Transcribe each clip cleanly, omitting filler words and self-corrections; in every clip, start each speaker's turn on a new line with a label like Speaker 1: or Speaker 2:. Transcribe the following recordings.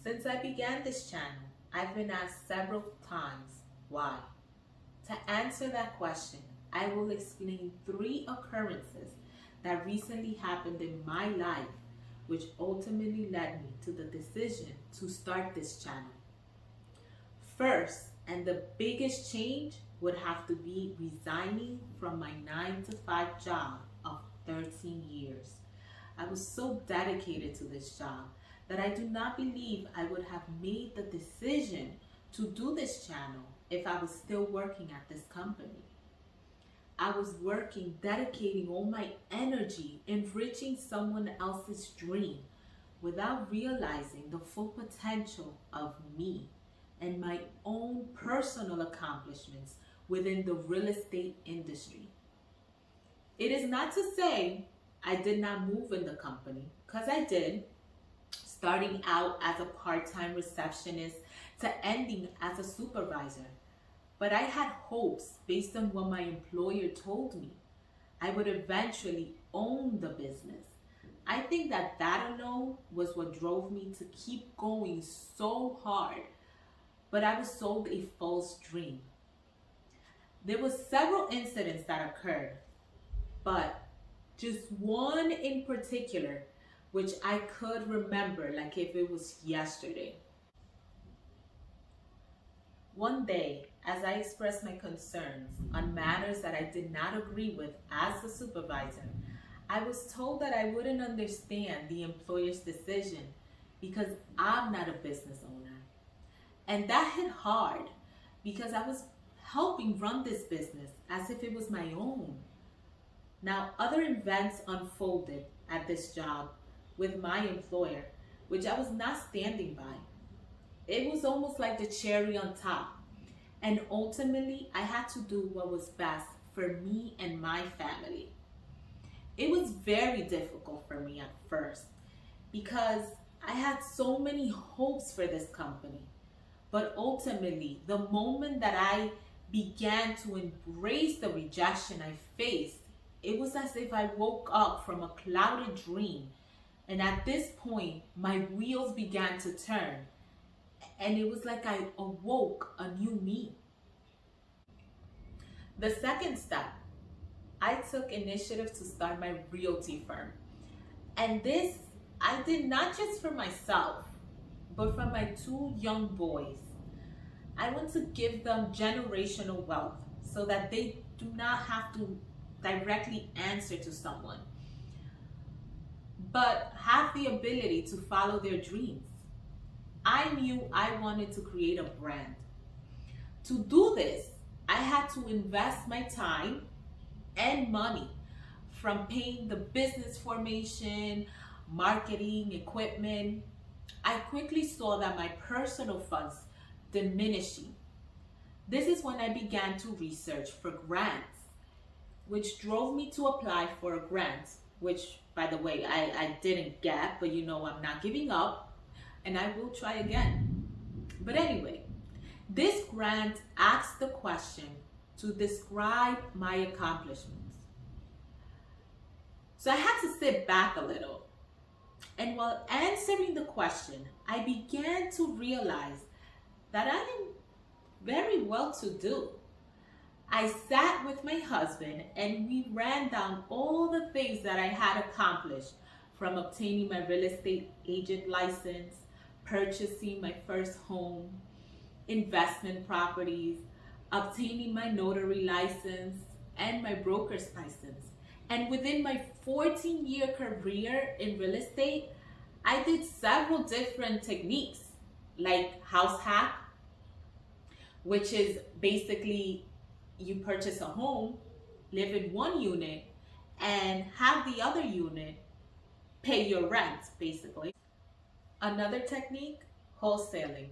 Speaker 1: Since I began this channel, I've been asked several times why. To answer that question, I will explain 3 occurrences that recently happened in my life, which ultimately led me to the decision to start this channel. First, and the biggest change would have to be resigning from my 9 to 5 job of 13 years. I was so dedicated to this job that I do not believe I would have made the decision to do this channel if I was still working at this company. I was working, dedicating all my energy, enriching someone else's dream without realizing the full potential of me and my own personal accomplishments within the real estate industry. It is not to say I did not move in the company, because I did, starting out as a part-time receptionist to ending as a supervisor. But I had hopes based on what my employer told me. I would eventually own the business. I think that alone was what drove me to keep going so hard. But I was sold a false dream. There were several incidents that occurred, but just one in particular, which I could remember like if it was yesterday. One day, as I expressed my concerns on matters that I did not agree with as the supervisor, I was told that I wouldn't understand the employer's decision because I'm not a business owner. And that hit hard because I was helping run this business as if it was my own. Now, other events unfolded at this job with my employer, which I was not standing by. It was almost like the cherry on top. And ultimately, I had to do what was best for me and my family. It was very difficult for me at first because I had so many hopes for this company. But ultimately, the moment that I began to embrace the rejection I faced, it was as if I woke up from a clouded dream. And at this point, my wheels began to turn. And it was like I awoke a new me. The second step, I took initiative to start my realty firm. And this, I did not just for myself, but for my 2 young boys. I want to give them generational wealth so that they do not have to directly answer to someone, but have the ability to follow their dreams. I knew I wanted to create a brand. To do this, I had to invest my time and money, from paying the business formation, marketing, equipment. I quickly saw that my personal funds diminishing. This is when I began to research for grants, which drove me to apply for a grant, which, by the way, I didn't get, but I'm not giving up and I will try again. But anyway, this grant asked the question to describe my accomplishments. So I had to sit back a little. And while answering the question, I began to realize that I am very well to do. I sat with my husband and we ran down all the things that I had accomplished, from obtaining my real estate agent license, purchasing my first home, investment properties, obtaining my notary license and my broker's license. And within my 14-year career in real estate, I did several different techniques like house hack, which is basically you purchase a home, live in one unit, and have the other unit pay your rent, basically. Another technique, wholesaling.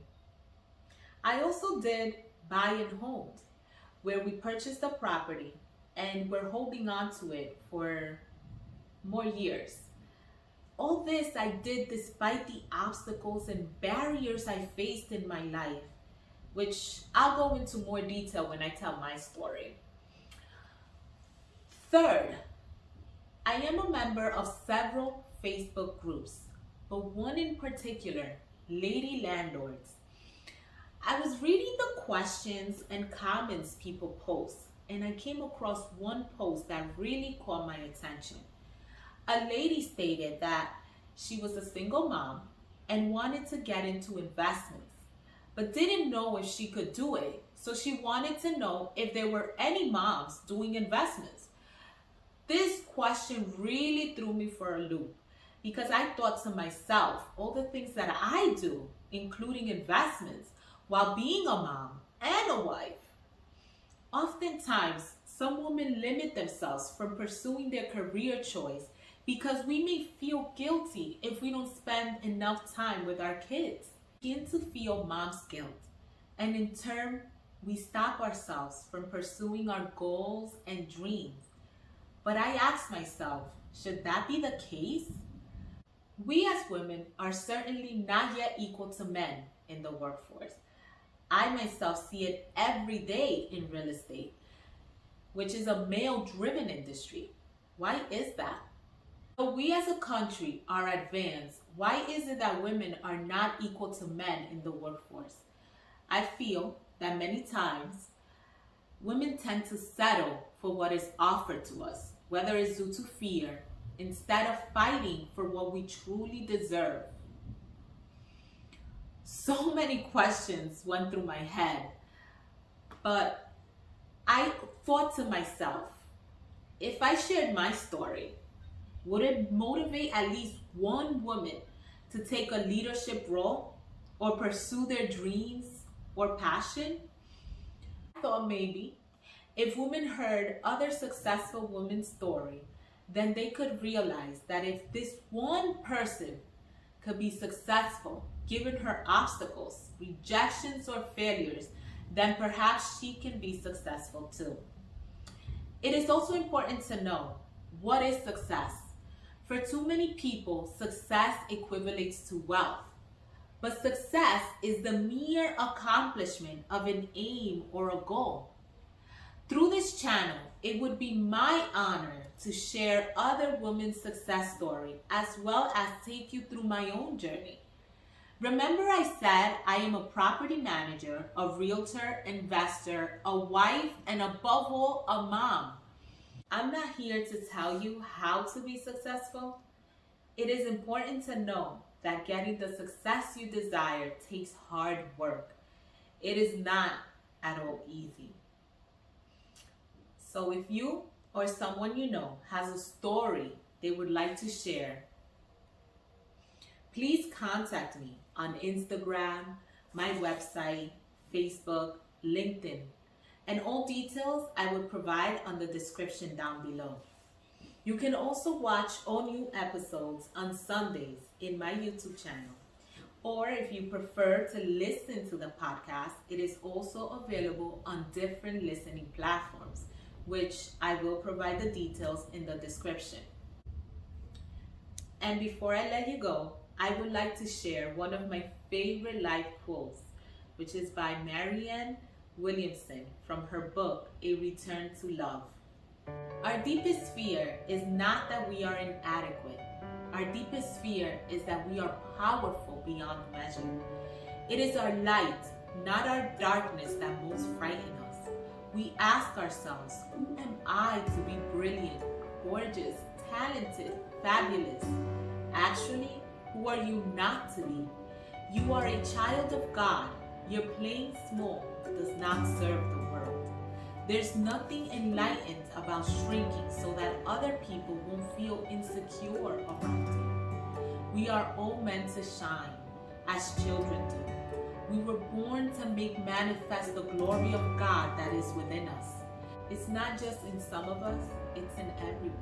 Speaker 1: I also did buy and hold, where we purchased the property and we're holding on to it for more years. All this I did despite the obstacles and barriers I faced in my life, which I'll go into more detail when I tell my story. Third, I am a member of several Facebook groups, but one in particular Lady Landlords. I was reading the questions and comments people post, and I came across one post that really caught my attention. A lady stated that she was a single mom and wanted to get into investments, but didn't know if she could do it. So she wanted to know if there were any moms doing investments. This question really threw me for a loop because I thought to myself, all the things that I do, including investments, while being a mom and a wife. Oftentimes, some women limit themselves from pursuing their career choice because we may feel guilty if we don't spend enough time with our kids. We begin to feel mom's guilt, and in turn, we stop ourselves from pursuing our goals and dreams. But I ask myself, should that be the case? We as women are certainly not yet equal to men in the workforce. I myself see it every day in real estate, which is a male-driven industry. Why is that? But we as a country are advanced. Why is it that women are not equal to men in the workforce? I feel that many times women tend to settle for what is offered to us, whether it's due to fear, instead of fighting for what we truly deserve. So many questions went through my head, but I thought to myself, if I shared my story, would it motivate at least one woman to take a leadership role or pursue their dreams or passion? I thought maybe if women heard other successful women's story, then they could realize that if this one person could be successful, given her obstacles, rejections, or failures, then perhaps she can be successful too. It is also important to know what is success. For too many people, success equates to wealth. But success is the mere accomplishment of an aim or a goal. Through this channel, it would be my honor to share other women's success stories as well as take you through my own journey. Remember I said I am a property manager, a realtor, investor, a wife, and above all, a mom. I'm not here to tell you how to be successful. It is important to know that getting the success you desire takes hard work. It is not at all easy. So if you or someone you know has a story they would like to share, please contact me on Instagram, my website, Facebook, LinkedIn, and all details I will provide on the description down below. You can also watch all new episodes on Sundays in my YouTube channel. Or if you prefer to listen to the podcast, it is also available on different listening platforms, which I will provide the details in the description. And before I let you go, I would like to share one of my favorite life quotes, which is by Marianne Williamson from her book, A Return to Love. Our deepest fear is not that we are inadequate. Our deepest fear is that we are powerful beyond measure. It is our light, not our darkness, that most frighten us. We ask ourselves, who am I to be brilliant, gorgeous, talented, fabulous? Actually, who are you not to be? You are a child of God. Your playing small does not serve the world. There's nothing enlightened about shrinking so that other people won't feel insecure around you. We are all meant to shine, as children do. We were born to make manifest the glory of God that is within us. It's not just in some of us, it's in everyone.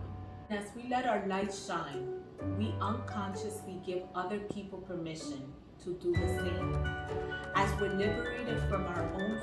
Speaker 1: And as we let our light shine, we unconsciously give other people permission to do the same. As we're liberated from our own